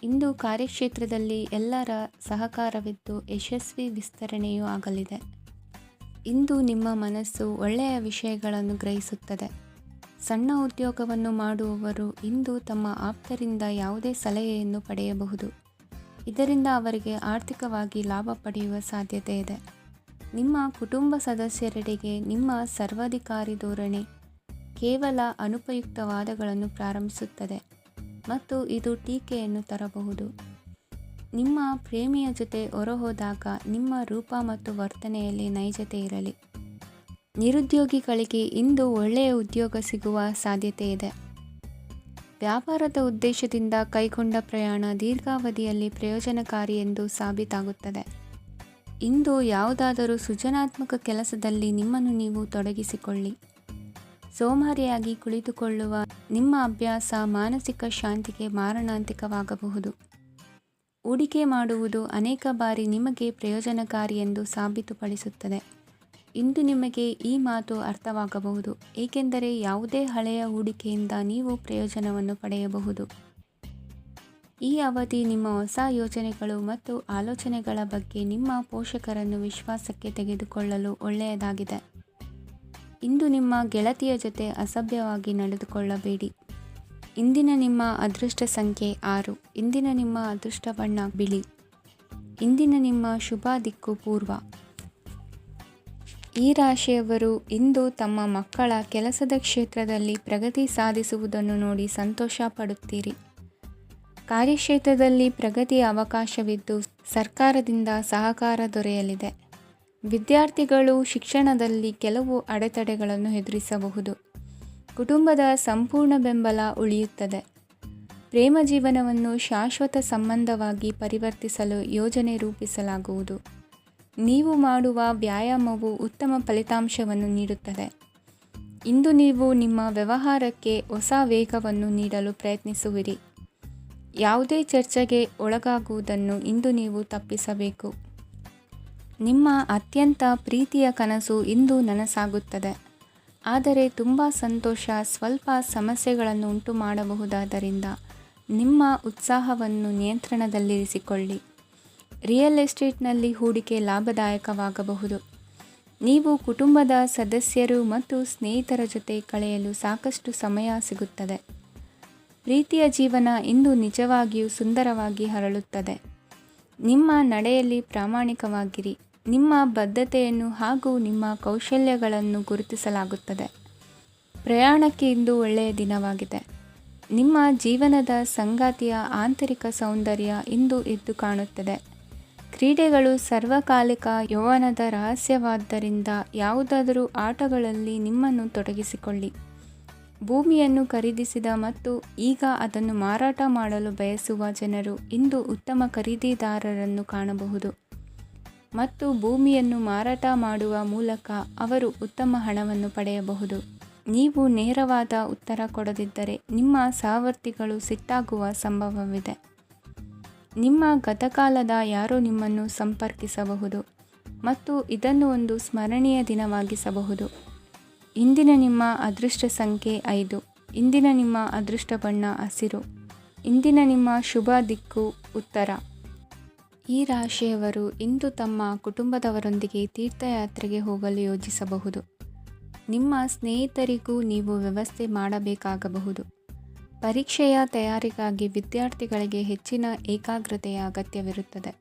ಇಂದು ಕಾರ್ಯಕ್ಷೇತ್ರದಲ್ಲಿ ಎಲ್ಲರ ಸಹಕಾರವಿದ್ದು ಯಶಸ್ವಿ ವಿಸ್ತರಣೆಯೂ ಆಗಲಿದೆ. ಇಂದು ನಿಮ್ಮ ಮನಸ್ಸು ಒಳ್ಳೆಯ ವಿಷಯಗಳನ್ನು ಗ್ರಹಿಸುತ್ತದೆ. ಸಣ್ಣ ಉದ್ಯೋಗವನ್ನು ಮಾಡುವವರು ಇಂದು ತಮ್ಮ ಆಪ್ತರಿಂದ ಯಾವುದೇ ಸಲಹೆಯನ್ನು ಪಡೆಯಬಹುದು. ಇದರಿಂದ ಅವರಿಗೆ ಆರ್ಥಿಕವಾಗಿ ಲಾಭ ಪಡೆಯುವ ಸಾಧ್ಯತೆ ಇದೆ. ನಿಮ್ಮ ಕುಟುಂಬ ಸದಸ್ಯರೆಡೆಗೆ ನಿಮ್ಮ ಸರ್ವಾಧಿಕಾರಿ ಧೋರಣೆ ಕೇವಲ ಅನುಪಯುಕ್ತ ವಾದಗಳನ್ನು ಪ್ರಾರಂಭಿಸುತ್ತದೆ ಮತ್ತು ಇದು ಟೀಕೆಯನ್ನು ತರಬಹುದು. ನಿಮ್ಮ ಪ್ರೇಮಿಯ ಜೊತೆ ಹೊರಹೋದಾಗ ನಿಮ್ಮ ರೂಪ ಮತ್ತು ವರ್ತನೆಯಲ್ಲಿ ನೈಜತೆ ಇರಲಿ. ನಿರುದ್ಯೋಗಿಗಳಿಗೆ ಇಂದು ಒಳ್ಳೆಯ ಉದ್ಯೋಗ ಸಿಗುವ ಸಾಧ್ಯತೆ ಇದೆ. ವ್ಯಾಪಾರದ ಉದ್ದೇಶದಿಂದ ಕೈಗೊಂಡ ಪ್ರಯಾಣ ದೀರ್ಘಾವಧಿಯಲ್ಲಿ ಪ್ರಯೋಜನಕಾರಿ ಎಂದು ಸಾಬೀತಾಗುತ್ತದೆ. ಇಂದು ಯಾವುದಾದರೂ ಸೃಜನಾತ್ಮಕ ಕೆಲಸದಲ್ಲಿ ನಿಮ್ಮನ್ನು ನೀವು ತೊಡಗಿಸಿಕೊಳ್ಳಿ. ಸೋಮಾರಿಯಾಗಿ ಕುಳಿತುಕೊಳ್ಳುವ ನಿಮ್ಮ ಅಭ್ಯಾಸ ಮಾನಸಿಕ ಶಾಂತಿಗೆ ಮಾರಣಾಂತಿಕವಾಗಬಹುದು. ಹೂಡಿಕೆ ಮಾಡುವುದು ಅನೇಕ ಬಾರಿ ನಿಮಗೆ ಪ್ರಯೋಜನಕಾರಿ ಎಂದು ಸಾಬೀತುಪಡಿಸುತ್ತದೆ. ಇಂದು ನಿಮಗೆ ಈ ಮಾತು ಅರ್ಥವಾಗಬಹುದು, ಏಕೆಂದರೆ ಯಾವುದೇ ಹಳೆಯ ಹೂಡಿಕೆಯಿಂದ ನೀವು ಪ್ರಯೋಜನವನ್ನು ಪಡೆಯಬಹುದು. ಈ ಅವಧಿ ನಿಮ್ಮ ಹೊಸ ಯೋಜನೆಗಳು ಮತ್ತು ಆಲೋಚನೆಗಳ ಬಗ್ಗೆ ನಿಮ್ಮ ಪೋಷಕರನ್ನು ವಿಶ್ವಾಸಕ್ಕೆ ತೆಗೆದುಕೊಳ್ಳಲು ಒಳ್ಳೆಯದಾಗಿದೆ. ಇಂದು ನಿಮ್ಮ ಗೆಳತಿಯ ಜೊತೆ ಅಸಭ್ಯವಾಗಿ ನಡೆದುಕೊಳ್ಳಬೇಡಿ. ಇಂದಿನ ನಿಮ್ಮ ಅದೃಷ್ಟ ಸಂಖ್ಯೆ 6. ಇಂದಿನ ನಿಮ್ಮ ಅದೃಷ್ಟ ಬಣ್ಣ ಬಿಳಿ. ಇಂದಿನ ನಿಮ್ಮ ಶುಭ ದಿಕ್ಕು ಪೂರ್ವ. ಈ ರಾಶಿಯವರು ಇಂದು ತಮ್ಮ ಮಕ್ಕಳ ಕೆಲಸದ ಕ್ಷೇತ್ರದಲ್ಲಿ ಪ್ರಗತಿ ಸಾಧಿಸುವುದನ್ನು ನೋಡಿ ಸಂತೋಷ ಪಡುತ್ತೀರಿ. ಕಾರ್ಯಕ್ಷೇತ್ರದಲ್ಲಿ ಪ್ರಗತಿಯ ಅವಕಾಶವಿದ್ದು ಸರ್ಕಾರದಿಂದ ಸಹಕಾರ ದೊರೆಯಲಿದೆ. ವಿದ್ಯಾರ್ಥಿಗಳು ಶಿಕ್ಷಣದಲ್ಲಿ ಕೆಲವು ಅಡೆತಡೆಗಳನ್ನು ಎದುರಿಸಬಹುದು. ಕುಟುಂಬದ ಸಂಪೂರ್ಣ ಬೆಂಬಲ ಉಳಿಯುತ್ತದೆ. ಪ್ರೇಮ ಜೀವನವನ್ನು ಶಾಶ್ವತ ಸಂಬಂಧವಾಗಿ ಪರಿವರ್ತಿಸಲು ಯೋಜನೆ ರೂಪಿಸಲಾಗುವುದು. ನೀವು ಮಾಡುವ ವ್ಯಾಯಾಮವು ಉತ್ತಮ ಫಲಿತಾಂಶವನ್ನು ನೀಡುತ್ತದೆ. ಇಂದು ನೀವು ನಿಮ್ಮ ವ್ಯವಹಾರಕ್ಕೆ ಹೊಸ ವೇಗವನ್ನು ನೀಡಲು ಪ್ರಯತ್ನಿಸುವಿರಿ. ಯಾವುದೇ ಚರ್ಚೆಗೆ ಒಳಗಾಗುವುದನ್ನು ಇಂದು ನೀವು ತಪ್ಪಿಸಬೇಕು. ನಿಮ್ಮ ಅತ್ಯಂತ ಪ್ರೀತಿಯ ಕನಸು ಇಂದು ನನಸಾಗುತ್ತದೆ. ಆದರೆ ತುಂಬ ಸಂತೋಷ ಸ್ವಲ್ಪ ಸಮಸ್ಯೆಗಳನ್ನು ಉಂಟು ಮಾಡಬಹುದಾದ್ದರಿಂದ ನಿಮ್ಮ ಉತ್ಸಾಹವನ್ನು ನಿಯಂತ್ರಣದಲ್ಲಿರಿಸಿಕೊಳ್ಳಿ. ರಿಯಲ್ ಎಸ್ಟೇಟ್ನಲ್ಲಿ ಹೂಡಿಕೆ ಲಾಭದಾಯಕವಾಗಬಹುದು. ನೀವು ಕುಟುಂಬದ ಸದಸ್ಯರು ಮತ್ತು ಸ್ನೇಹಿತರ ಜೊತೆ ಕಳೆಯಲು ಸಾಕಷ್ಟು ಸಮಯ ಸಿಗುತ್ತದೆ. ಪ್ರೀತಿಯ ಜೀವನ ಇಂದು ನಿಜವಾಗಿಯೂ ಸುಂದರವಾಗಿ ಹರಳುತ್ತದೆ. ನಿಮ್ಮ ನಡೆಯಲ್ಲಿ ಪ್ರಾಮಾಣಿಕವಾಗಿರಿ. ನಿಮ್ಮ ಬದ್ಧತೆಯನ್ನು ಹಾಗೂ ನಿಮ್ಮ ಕೌಶಲ್ಯಗಳನ್ನು ಗುರುತಿಸಲಾಗುತ್ತದೆ. ಪ್ರಯಾಣಕ್ಕೆ ಇಂದು ಒಳ್ಳೆಯ ದಿನವಾಗಿದೆ. ನಿಮ್ಮ ಜೀವನದ ಸಂಗಾತಿಯ ಆಂತರಿಕ ಸೌಂದರ್ಯ ಇಂದು ಎದ್ದು ಕಾಣುತ್ತದೆ. ಕ್ರೀಡೆಗಳು ಸರ್ವಕಾಲಿಕ ಯೌವನದ ರಹಸ್ಯವಾದ್ದರಿಂದ ಯಾವುದಾದರೂ ಆಟಗಳಲ್ಲಿ ನಿಮ್ಮನ್ನು ತೊಡಗಿಸಿಕೊಳ್ಳಿ. ಭೂಮಿಯನ್ನು ಖರೀದಿಸಿದ ಮತ್ತು ಈಗ ಅದನ್ನು ಮಾರಾಟ ಮಾಡಲು ಬಯಸುವ ಜನರು ಇಂದು ಉತ್ತಮ ಖರೀದಿದಾರರನ್ನು ಕಾಣಬಹುದು ಮತ್ತು ಭೂಮಿಯನ್ನು ಮಾರಾಟ ಮಾಡುವ ಮೂಲಕ ಅವರು ಉತ್ತಮ ಹಣವನ್ನು ಪಡೆಯಬಹುದು. ನೀವು ನೇರವಾದ ಉತ್ತರ ಕೊಡದಿದ್ದರೆ ನಿಮ್ಮ ಸಹವರ್ತಿಗಳು ಸಿಟ್ಟಾಗುವ ಸಂಭವವಿದೆ. ನಿಮ್ಮ ಗತಕಾಲದ ಯಾರೋ ನಿಮ್ಮನ್ನು ಸಂಪರ್ಕಿಸಬಹುದು ಮತ್ತು ಇದನ್ನು ಒಂದು ಸ್ಮರಣೀಯ ದಿನವಾಗಿಸಬಹುದು. ಇಂದಿನ ನಿಮ್ಮ ಅದೃಷ್ಟ ಸಂಖ್ಯೆ 5. ಇಂದಿನ ನಿಮ್ಮ ಅದೃಷ್ಟ ಬಣ್ಣ ಹಸಿರು. ಇಂದಿನ ನಿಮ್ಮ ಶುಭ ದಿಕ್ಕು ಉತ್ತರ. ಈ ರಾಶಿಯವರು ಇಂದು ತಮ್ಮ ಕುಟುಂಬದವರೊಂದಿಗೆ ತೀರ್ಥಯಾತ್ರೆಗೆ ಹೋಗಲು ಯೋಜಿಸಬಹುದು. ನಿಮ್ಮ ಸ್ನೇಹಿತರಿಗೂ ನೀವು ವ್ಯವಸ್ಥೆ ಮಾಡಬೇಕಾಗಬಹುದು. ಪರೀಕ್ಷೆಯ ತಯಾರಿಗಾಗಿ ವಿದ್ಯಾರ್ಥಿಗಳಿಗೆ ಹೆಚ್ಚಿನ ಏಕಾಗ್ರತೆಯ ಅಗತ್ಯವಿರುತ್ತದೆ.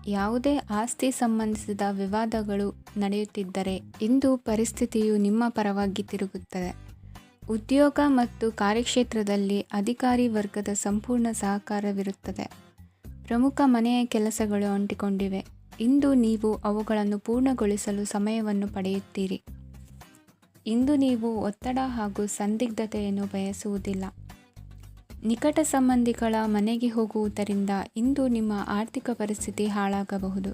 ಯಾವುದೇ ಆಸ್ತಿ ಸಂಬಂಧಿಸಿದ ವಿವಾದಗಳು ನಡೆಯುತ್ತಿದ್ದರೆ ಇಂದು ಪರಿಸ್ಥಿತಿಯು ನಿಮ್ಮ ಪರವಾಗಿ ತಿರುಗುತ್ತದೆ. ಉದ್ಯೋಗ ಮತ್ತು ಕಾರ್ಯಕ್ಷೇತ್ರದಲ್ಲಿ ಅಧಿಕಾರಿ ವರ್ಗದ ಸಂಪೂರ್ಣ ಸಹಕಾರವಿರುತ್ತದೆ. ಪ್ರಮುಖ ಮನೆಯ ಕೆಲಸಗಳು ಅಂಟಿಕೊಂಡಿವೆ. ಇಂದು ನೀವು ಅವುಗಳನ್ನು ಪೂರ್ಣಗೊಳಿಸಲು ಸಮಯವನ್ನು ಪಡೆಯುತ್ತೀರಿ. ಇಂದು ನೀವು ಒತ್ತಡ ಹಾಗೂ ಸಂದಿಗ್ಧತೆಯನ್ನು ಬಯಸುವುದಿಲ್ಲ. ನಿಕಟ ಸಂಬಂಧಿಗಳ ಮನೆಗೆ ಹೋಗುವುದರಿಂದ ಇಂದು ನಿಮ್ಮ ಆರ್ಥಿಕ ಪರಿಸ್ಥಿತಿ ಹಾಳಾಗಬಹುದು.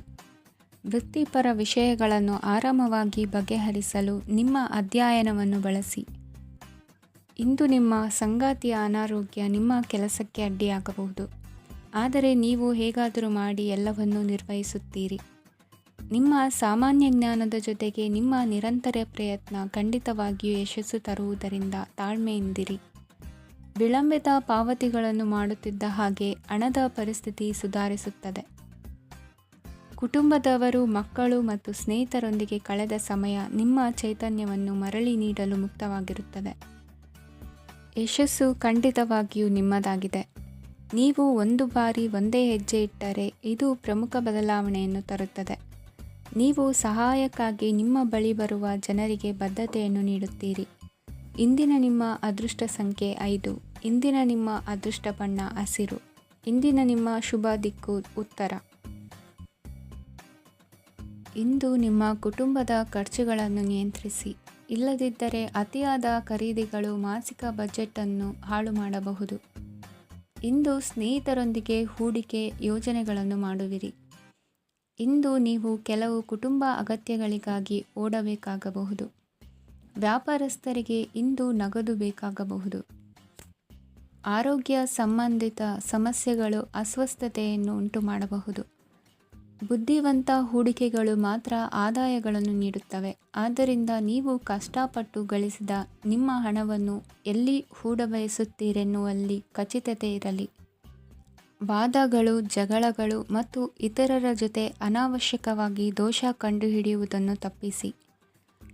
ವೃತ್ತಿಪರ ವಿಷಯಗಳನ್ನು ಆರಾಮವಾಗಿ ಬಗೆಹರಿಸಲು ನಿಮ್ಮ ಅಧ್ಯಯನವನ್ನು ಬಳಸಿ. ಇಂದು ನಿಮ್ಮ ಸಂಗಾತಿಯ ಅನಾರೋಗ್ಯ ನಿಮ್ಮ ಕೆಲಸಕ್ಕೆ ಅಡ್ಡಿಯಾಗಬಹುದು. ಆದರೆ ನೀವು ಹೇಗಾದರೂ ಮಾಡಿ ಎಲ್ಲವನ್ನೂ ನಿರ್ವಹಿಸುತ್ತೀರಿ. ನಿಮ್ಮ ಸಾಮಾನ್ಯ ಜ್ಞಾನದ ಜೊತೆಗೆ ನಿಮ್ಮ ನಿರಂತರ ಪ್ರಯತ್ನ ಖಂಡಿತವಾಗಿಯೂ ಯಶಸ್ಸು ತರುವುದರಿಂದ ತಾಳ್ಮೆಯಿಂದಿರಿ. ವಿಳಂಬಿತ ಪಾವತಿಗಳನ್ನು ಮಾಡುತ್ತಿದ್ದ ಹಾಗೆ ಹಣದ ಪರಿಸ್ಥಿತಿ ಸುಧಾರಿಸುತ್ತದೆ. ಕುಟುಂಬದವರು, ಮಕ್ಕಳು ಮತ್ತು ಸ್ನೇಹಿತರೊಂದಿಗೆ ಕಳೆದ ಸಮಯ ನಿಮ್ಮ ಚೈತನ್ಯವನ್ನು ಮರಳಿ ನೀಡಲು ಮುಕ್ತವಾಗಿರುತ್ತದೆ. ಯಶಸ್ಸು ಖಂಡಿತವಾಗಿಯೂ ನಿಮ್ಮದಾಗಿದೆ. ನೀವು ಒಂದು ಬಾರಿ ಒಂದೇ ಹೆಜ್ಜೆ ಇಟ್ಟರೆ ಇದು ಪ್ರಮುಖ ಬದಲಾವಣೆಯನ್ನು ತರುತ್ತದೆ. ನೀವು ಸಹಾಯಕ್ಕಾಗಿ ನಿಮ್ಮ ಬಳಿ ಬರುವ ಜನರಿಗೆ ಬದ್ಧತೆಯನ್ನು ನೀಡುತ್ತೀರಿ. ಇಂದಿನ ನಿಮ್ಮ ಅದೃಷ್ಟ ಸಂಖ್ಯೆ 5. ಇಂದಿನ ನಿಮ್ಮ ಅದೃಷ್ಟ ಬಣ್ಣ ಹಸಿರು. ಇಂದಿನ ನಿಮ್ಮ ಶುಭ ದಿಕ್ಕು ಉತ್ತರ. ಇಂದು ನಿಮ್ಮ ಕುಟುಂಬದ ಖರ್ಚುಗಳನ್ನು ನಿಯಂತ್ರಿಸಿ. ಇಲ್ಲದಿದ್ದರೆ ಅತಿಯಾದ ಖರೀದಿಗಳು ಮಾಸಿಕ ಬಜೆಟನ್ನು ಹಾಳು ಮಾಡಬಹುದು. ಇಂದು ಸ್ನೇಹಿತರೊಂದಿಗೆ ಹೂಡಿಕೆ ಯೋಜನೆಗಳನ್ನು ಮಾಡುವಿರಿ. ಇಂದು ನೀವು ಕೆಲವು ಕುಟುಂಬ ಅಗತ್ಯಗಳಿಗಾಗಿ ಓಡಬೇಕಾಗಬಹುದು. ವ್ಯಾಪಾರಸ್ಥರಿಗೆ ಇಂದು ನಗದು ಬೇಕಾಗಬಹುದು. ಆರೋಗ್ಯ ಸಂಬಂಧಿತ ಸಮಸ್ಯೆಗಳು ಅಸ್ವಸ್ಥತೆಯನ್ನು ಉಂಟುಮಾಡಬಹುದು. ಬುದ್ಧಿವಂತ ಹೂಡಿಕೆಗಳು ಮಾತ್ರ ಆದಾಯಗಳನ್ನು ನೀಡುತ್ತವೆ. ಆದ್ದರಿಂದ ನೀವು ಕಷ್ಟಪಟ್ಟು ಗಳಿಸಿದ ನಿಮ್ಮ ಹಣವನ್ನು ಎಲ್ಲಿ ಹೂಡಬಯಸುತ್ತೀರೆನ್ನುವಲ್ಲಿ ಖಚಿತತೆ ಇರಲಿ. ವಾದಗಳು, ಜಗಳಗಳು ಮತ್ತು ಇತರರ ಜೊತೆ ಅನಾವಶ್ಯಕವಾಗಿ ದೋಷ ಕಂಡುಹಿಡಿಯುವುದನ್ನು ತಪ್ಪಿಸಿ.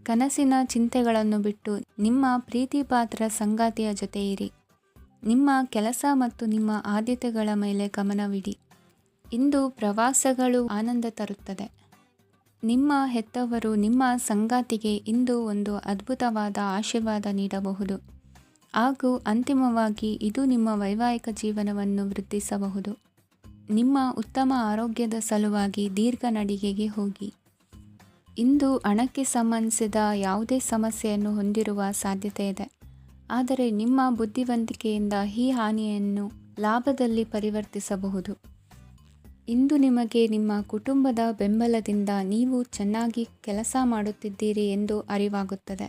ಕನಸಿನ ಚಿಂತೆಗಳನ್ನು ಬಿಟ್ಟು ನಿಮ್ಮ ಪ್ರೀತಿಪಾತ್ರ ಸಂಗಾತಿಯ ಜೊತೆ ಇರಿ. ನಿಮ್ಮ ಕೆಲಸ ಮತ್ತು ನಿಮ್ಮ ಆದ್ಯತೆಗಳ ಮೇಲೆ ಗಮನವಿಡಿ. ಇಂದು ಪ್ರವಾಸಗಳು ಆನಂದ ತರುತ್ತದೆ. ನಿಮ್ಮ ಹೆತ್ತವರು ನಿಮ್ಮ ಸಂಗಾತಿಗೆ ಇಂದು ಒಂದು ಅದ್ಭುತವಾದ ಆಶೀರ್ವಾದ ನೀಡಬಹುದು ಹಾಗೂ ಅಂತಿಮವಾಗಿ ಇದು ನಿಮ್ಮ ವೈವಾಹಿಕ ಜೀವನವನ್ನು ವೃದ್ಧಿಸಬಹುದು. ನಿಮ್ಮ ಉತ್ತಮ ಆರೋಗ್ಯದ ಸಲುವಾಗಿ ದೀರ್ಘ ನಡಿಗೆಗೆ ಹೋಗಿ. ಇಂದು ಹಣಕ್ಕೆ ಸಂಬಂಧಿಸಿದ ಯಾವುದೇ ಸಮಸ್ಯೆಯನ್ನು ಹೊಂದಿರುವ ಸಾಧ್ಯತೆ ಇದೆ. ಆದರೆ ನಿಮ್ಮ ಬುದ್ಧಿವಂತಿಕೆಯಿಂದ ಈ ಹಾನಿಯನ್ನು ಲಾಭದಲ್ಲಿ ಪರಿವರ್ತಿಸಬಹುದು. ಇಂದು ನಿಮಗೆ ನಿಮ್ಮ ಕುಟುಂಬದ ಬೆಂಬಲದಿಂದ ನೀವು ಚೆನ್ನಾಗಿ ಕೆಲಸ ಮಾಡುತ್ತಿದ್ದೀರಿ ಎಂದು ಅರಿವಾಗುತ್ತದೆ.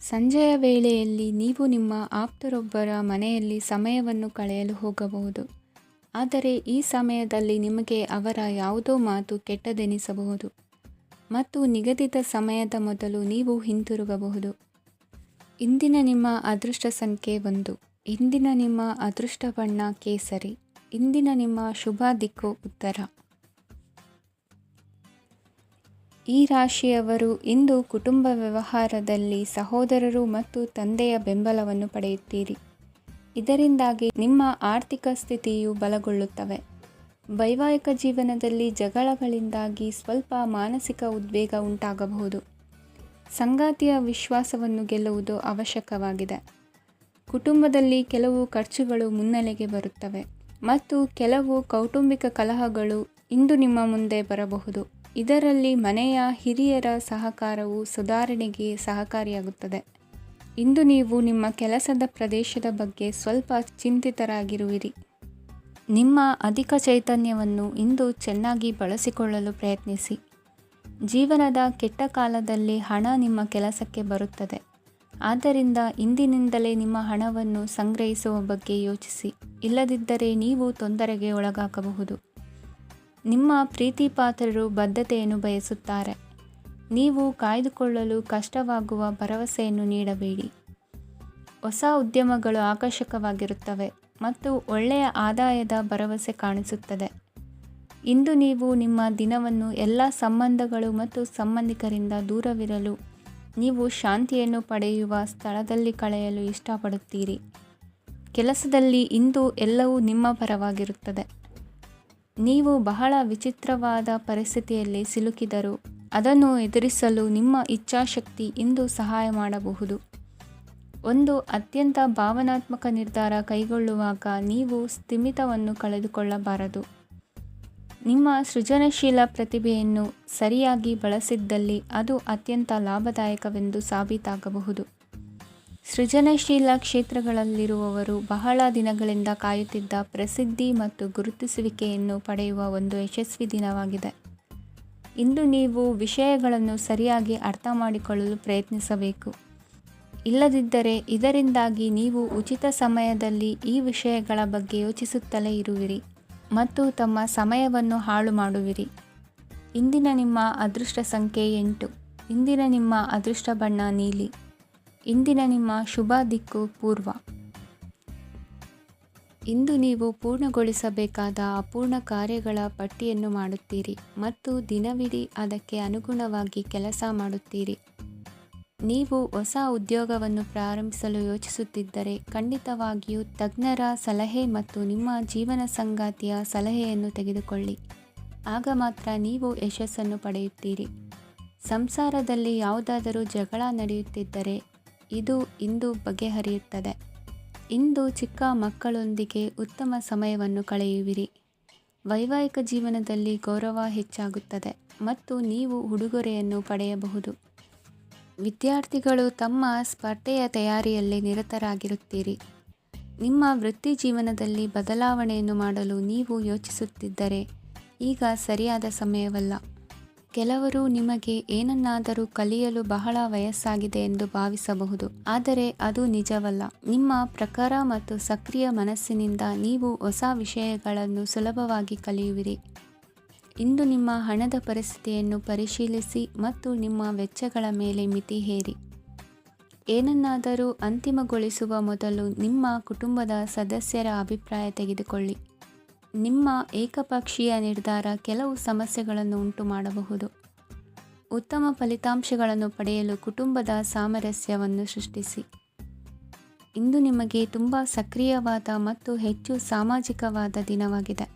ಸಂಜೆಯ ವೇಳೆಯಲ್ಲಿ ನೀವು ನಿಮ್ಮ ಆಪ್ತರೊಬ್ಬರ ಮನೆಯಲ್ಲಿ ಸಮಯವನ್ನು ಕಳೆಯಲು ಹೋಗಬಹುದು. ಆದರೆ ಈ ಸಮಯದಲ್ಲಿ ನಿಮಗೆ ಅವರ ಯಾವುದೋ ಮಾತು ಕೆಟ್ಟದೆನಿಸಬಹುದು ಮತ್ತು ನಿಗದಿತ ಸಮಯದ ಮೊದಲು ನೀವು ಹಿಂತಿರುಗಬಹುದು. ಇಂದಿನ ನಿಮ್ಮ ಅದೃಷ್ಟ ಸಂಖ್ಯೆ 1. ಇಂದಿನ ನಿಮ್ಮ ಅದೃಷ್ಟ ಬಣ್ಣ ಕೇಸರಿ. ಇಂದಿನ ನಿಮ್ಮ ಶುಭ ದಿಕ್ಕು ಉತ್ತರ. ಈ ರಾಶಿಯವರು ಇಂದು ಕುಟುಂಬ ವ್ಯವಹಾರದಲ್ಲಿ ಸಹೋದರರು ಮತ್ತು ತಂದೆಯ ಬೆಂಬಲವನ್ನು ಪಡೆಯುತ್ತೀರಿ. ಇದರಿಂದಾಗಿ ನಿಮ್ಮ ಆರ್ಥಿಕ ಸ್ಥಿತಿಯು ಬಲಗೊಳ್ಳುತ್ತವೆ. ವೈವಾಹಿಕ ಜೀವನದಲ್ಲಿ ಜಗಳಗಳಿಂದಾಗಿ ಸ್ವಲ್ಪ ಮಾನಸಿಕ ಉದ್ವೇಗ ಉಂಟಾಗಬಹುದು. ಸಂಗಾತಿಯ ವಿಶ್ವಾಸವನ್ನು ಗೆಲ್ಲುವುದು ಅವಶ್ಯಕವಾಗಿದೆ. ಕುಟುಂಬದಲ್ಲಿ ಕೆಲವು ಖರ್ಚುಗಳು ಮುನ್ನೆಲೆಗೆ ಬರುತ್ತವೆ ಮತ್ತು ಕೆಲವು ಕೌಟುಂಬಿಕ ಕಲಹಗಳು ಇಂದು ನಿಮ್ಮ ಮುಂದೆ ಬರಬಹುದು. ಇದರಲ್ಲಿ ಮನೆಯ ಹಿರಿಯರ ಸಹಕಾರವು ಸುಧಾರಣೆಗೆ ಸಹಕಾರಿಯಾಗುತ್ತದೆ. ಇಂದು ನೀವು ನಿಮ್ಮ ಕೆಲಸದ ಪ್ರದೇಶದ ಬಗ್ಗೆ ಸ್ವಲ್ಪ ಚಿಂತಿತರಾಗಿರುವಿರಿ. ನಿಮ್ಮ ಅಧಿಕ ಚೈತನ್ಯವನ್ನು ಇಂದು ಚೆನ್ನಾಗಿ ಬಳಸಿಕೊಳ್ಳಲು ಪ್ರಯತ್ನಿಸಿ. ಜೀವನದ ಕೆಟ್ಟ ಕಾಲದಲ್ಲಿ ಹಣ ನಿಮ್ಮ ಕೆಲಸಕ್ಕೆ ಬರುತ್ತದೆ. ಆದ್ದರಿಂದ ಇಂದಿನಿಂದಲೇ ನಿಮ್ಮ ಹಣವನ್ನು ಸಂಗ್ರಹಿಸುವ ಬಗ್ಗೆ ಯೋಚಿಸಿ. ಇಲ್ಲದಿದ್ದರೆ ನೀವು ತೊಂದರೆಗೆ ಒಳಗಾಗಬಹುದು. ನಿಮ್ಮ ಪ್ರೀತಿಪಾತ್ರರು ಬದ್ಧತೆಯನ್ನು ಬಯಸುತ್ತಾರೆ. ನೀವು ಕಾಯ್ದುಕೊಳ್ಳಲು ಕಷ್ಟವಾಗುವ ಭರವಸೆಯನ್ನು ನೀಡಬೇಡಿ. ಹೊಸ ಉದ್ಯಮಗಳು ಆಕರ್ಷಕವಾಗಿರುತ್ತವೆ ಮತ್ತು ಒಳ್ಳೆಯ ಆದಾಯದ ಭರವಸೆ ಕಾಣಿಸುತ್ತದೆ. ಇಂದು ನೀವು ನಿಮ್ಮ ದಿನವನ್ನು ಎಲ್ಲ ಸಂಬಂಧಗಳು ಮತ್ತು ಸಂಬಂಧಿಕರಿಂದ ದೂರವಿರಲು ನೀವು ಶಾಂತಿಯನ್ನು ಪಡೆಯುವ ಸ್ಥಳದಲ್ಲಿ ಕಳೆಯಲು ಇಷ್ಟಪಡುತ್ತೀರಿ. ಕೆಲಸದಲ್ಲಿ ಇಂದು ಎಲ್ಲವೂ ನಿಮ್ಮ ಪರವಾಗಿರುತ್ತದೆ. ನೀವು ಬಹಳ ವಿಚಿತ್ರವಾದ ಪರಿಸ್ಥಿತಿಯಲ್ಲಿ ಸಿಲುಕಿದರೂ ಅದನ್ನು ಎದುರಿಸಲು ನಿಮ್ಮ ಇಚ್ಛಾಶಕ್ತಿ ಇಂದು ಸಹಾಯ ಮಾಡಬಹುದು. ಒಂದು ಅತ್ಯಂತ ಭಾವನಾತ್ಮಕ ನಿರ್ಧಾರ ಕೈಗೊಳ್ಳುವಾಗ ನೀವು ಸ್ಥಿಮಿತವನ್ನು ಕಳೆದುಕೊಳ್ಳಬಾರದು. ನಿಮ್ಮ ಸೃಜನಶೀಲ ಪ್ರತಿಭೆಯನ್ನು ಸರಿಯಾಗಿ ಬಳಸಿದ್ದಲ್ಲಿ ಅದು ಅತ್ಯಂತ ಲಾಭದಾಯಕವೆಂದು ಸಾಬೀತಾಗಬಹುದು. ಸೃಜನಶೀಲ ಕ್ಷೇತ್ರಗಳಲ್ಲಿರುವವರು ಬಹಳ ದಿನಗಳಿಂದ ಕಾಯುತ್ತಿದ್ದ ಪ್ರಸಿದ್ಧಿ ಮತ್ತು ಗುರುತಿಸುವಿಕೆಯನ್ನು ಪಡೆಯುವ ಒಂದು ಯಶಸ್ವಿ ದಿನವಾಗಿದೆ. ಇಂದು ನೀವು ವಿಷಯಗಳನ್ನು ಸರಿಯಾಗಿ ಅರ್ಥ ಮಾಡಿಕೊಳ್ಳಲು ಪ್ರಯತ್ನಿಸಬೇಕು. ಇಲ್ಲದಿದ್ದರೆ ಇದರಿಂದಾಗಿ ನೀವು ಉಚಿತ ಸಮಯದಲ್ಲಿ ಈ ವಿಷಯಗಳ ಬಗ್ಗೆ ಯೋಚಿಸುತ್ತಲೇ ಇರುವಿರಿ ಮತ್ತು ತಮ್ಮ ಸಮಯವನ್ನು ಹಾಳು ಮಾಡುವಿರಿ. ಇಂದಿನ ನಿಮ್ಮ ಅದೃಷ್ಟ ಸಂಖ್ಯೆ 8. ಇಂದಿನ ನಿಮ್ಮ ಅದೃಷ್ಟ ಬಣ್ಣ ನೀಲಿ. ಇಂದಿನ ನಿಮ್ಮ ಶುಭ ದಿಕ್ಕು ಪೂರ್ವ. ಇಂದು ನೀವು ಪೂರ್ಣಗೊಳಿಸಬೇಕಾದ ಅಪೂರ್ಣ ಕಾರ್ಯಗಳ ಪಟ್ಟಿಯನ್ನು ಮಾಡುತ್ತೀರಿ ಮತ್ತು ದಿನವಿಡೀ ಅದಕ್ಕೆ ಅನುಗುಣವಾಗಿ ಕೆಲಸ ಮಾಡುತ್ತೀರಿ. ನೀವು ಹೊಸ ಉದ್ಯೋಗವನ್ನು ಪ್ರಾರಂಭಿಸಲು ಯೋಚಿಸುತ್ತಿದ್ದರೆ ಖಂಡಿತವಾಗಿಯೂ ತಜ್ಞರ ಸಲಹೆ ಮತ್ತು ನಿಮ್ಮ ಜೀವನ ಸಂಗಾತಿಯ ಸಲಹೆಯನ್ನು ತೆಗೆದುಕೊಳ್ಳಿ. ಆಗ ಮಾತ್ರ ನೀವು ಯಶಸ್ಸನ್ನು ಪಡೆಯುತ್ತೀರಿ. ಸಂಸಾರದಲ್ಲಿ ಯಾವುದಾದರೂ ಜಗಳ ನಡೆಯುತ್ತಿದ್ದರೆ ಇದು ಇಂದು ಬಗೆಹರಿಯುತ್ತದೆ. ಇಂದು ಚಿಕ್ಕ ಮಕ್ಕಳೊಂದಿಗೆ ಉತ್ತಮ ಸಮಯವನ್ನು ಕಳೆಯುವಿರಿ. ವೈವಾಹಿಕ ಜೀವನದಲ್ಲಿ ಗೌರವ ಹೆಚ್ಚಾಗುತ್ತದೆ ಮತ್ತು ನೀವು ಉಡುಗೊರೆಯನ್ನು ಪಡೆಯಬಹುದು. ವಿದ್ಯಾರ್ಥಿಗಳು ತಮ್ಮ ಸ್ಪರ್ಧೆಯ ತಯಾರಿಯಲ್ಲಿ ನಿರತರಾಗಿರುತ್ತೀರಿ. ನಿಮ್ಮ ವೃತ್ತಿ ಜೀವನದಲ್ಲಿ ಬದಲಾವಣೆಯನ್ನು ಮಾಡಲು ನೀವು ಯೋಚಿಸುತ್ತಿದ್ದರೆ ಈಗ ಸರಿಯಾದ ಸಮಯವಲ್ಲ. ಕೆಲವರು ನಿಮಗೆ ಏನನ್ನಾದರೂ ಕಲಿಯಲು ಬಹಳ ವಯಸ್ಸಾಗಿದೆ ಎಂದು ಭಾವಿಸಬಹುದು, ಆದರೆ ಅದು ನಿಜವಲ್ಲ. ನಿಮ್ಮ ಪ್ರಖರ ಮತ್ತು ಸಕ್ರಿಯ ಮನಸ್ಸಿನಿಂದ ನೀವು ಹೊಸ ವಿಷಯಗಳನ್ನು ಸುಲಭವಾಗಿ ಕಲಿಯುವಿರಿ. ಇಂದು ನಿಮ್ಮ ಹಣದ ಪರಿಸ್ಥಿತಿಯನ್ನು ಪರಿಶೀಲಿಸಿ ಮತ್ತು ನಿಮ್ಮ ವೆಚ್ಚಗಳ ಮೇಲೆ ಮಿತಿ ಹೇರಿ. ಏನನ್ನಾದರೂ ಅಂತಿಮಗೊಳಿಸುವ ಮೊದಲು ನಿಮ್ಮ ಕುಟುಂಬದ ಸದಸ್ಯರ ಅಭಿಪ್ರಾಯ ತೆಗೆದುಕೊಳ್ಳಿ. ನಿಮ್ಮ ಏಕಪಕ್ಷೀಯ ನಿರ್ಧಾರ ಕೆಲವು ಸಮಸ್ಯೆಗಳನ್ನು ಉಂಟು ಮಾಡಬಹುದು. ಉತ್ತಮ ಫಲಿತಾಂಶಗಳನ್ನು ಪಡೆಯಲು ಕುಟುಂಬದ ಸಾಮರಸ್ಯವನ್ನು ಸೃಷ್ಟಿಸಿ. ಇಂದು ನಿಮಗೆ ತುಂಬ ಸಕ್ರಿಯವಾದ ಮತ್ತು ಹೆಚ್ಚು ಸಾಮಾಜಿಕವಾದ ದಿನವಾಗಿದೆ.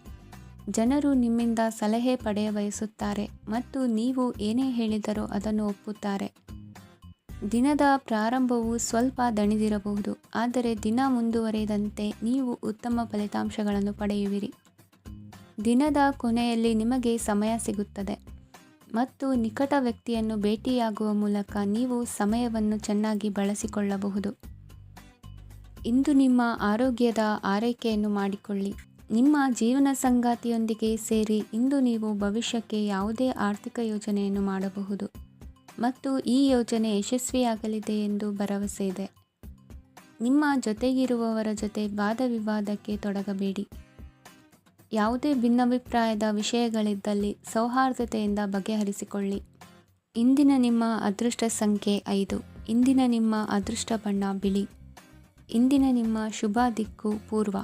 ಜನರು ನಿಮ್ಮಿಂದ ಸಲಹೆ ಪಡೆಯ ಬಯಸುತ್ತಾರೆ ಮತ್ತು ನೀವು ಏನೇ ಹೇಳಿದರೂ ಅದನ್ನು ಒಪ್ಪುತ್ತಾರೆ. ದಿನದ ಪ್ರಾರಂಭವು ಸ್ವಲ್ಪ ದಣಿದಿರಬಹುದು, ಆದರೆ ದಿನ ಮುಂದುವರಿದಂತೆ ನೀವು ಉತ್ತಮ ಫಲಿತಾಂಶಗಳನ್ನು ಪಡೆಯುವಿರಿ. ದಿನದ ಕೊನೆಯಲ್ಲಿ ನಿಮಗೆ ಸಮಯ ಸಿಗುತ್ತದೆ ಮತ್ತು ನಿಕಟ ವ್ಯಕ್ತಿಯನ್ನು ಭೇಟಿಯಾಗುವ ಮೂಲಕ ನೀವು ಸಮಯವನ್ನು ಚೆನ್ನಾಗಿ ಬಳಸಿಕೊಳ್ಳಬಹುದು. ಇಂದು ನಿಮ್ಮ ಆರೋಗ್ಯದ ಆರೈಕೆಯನ್ನು ಮಾಡಿಕೊಳ್ಳಿ. ನಿಮ್ಮ ಜೀವನ ಸಂಗಾತಿಯೊಂದಿಗೆ ಸೇರಿ ಇಂದು ನೀವು ಭವಿಷ್ಯಕ್ಕೆ ಯಾವುದೇ ಆರ್ಥಿಕ ಯೋಜನೆಯನ್ನು ಮಾಡಬಹುದು ಮತ್ತು ಈ ಯೋಜನೆ ಯಶಸ್ವಿಯಾಗಲಿದೆ ಎಂದು ಭರವಸೆ ಇದೆ. ನಿಮ್ಮ ಜೊತೆಗಿರುವವರ ಜೊತೆ ವಾದವಿವಾದಕ್ಕೆ ತೊಡಗಬೇಡಿ. ಯಾವುದೇ ಭಿನ್ನಾಭಿಪ್ರಾಯದ ವಿಷಯಗಳಿದ್ದಲ್ಲಿ ಸೌಹಾರ್ದತೆಯಿಂದ ಬಗೆಹರಿಸಿಕೊಳ್ಳಿ. ಇಂದಿನ ನಿಮ್ಮ ಅದೃಷ್ಟ ಸಂಖ್ಯೆ 5. ಇಂದಿನ ನಿಮ್ಮ ಅದೃಷ್ಟ ಬಣ್ಣ ಬಿಳಿ. ಇಂದಿನ ನಿಮ್ಮ ಶುಭ ದಿಕ್ಕು ಪೂರ್ವ.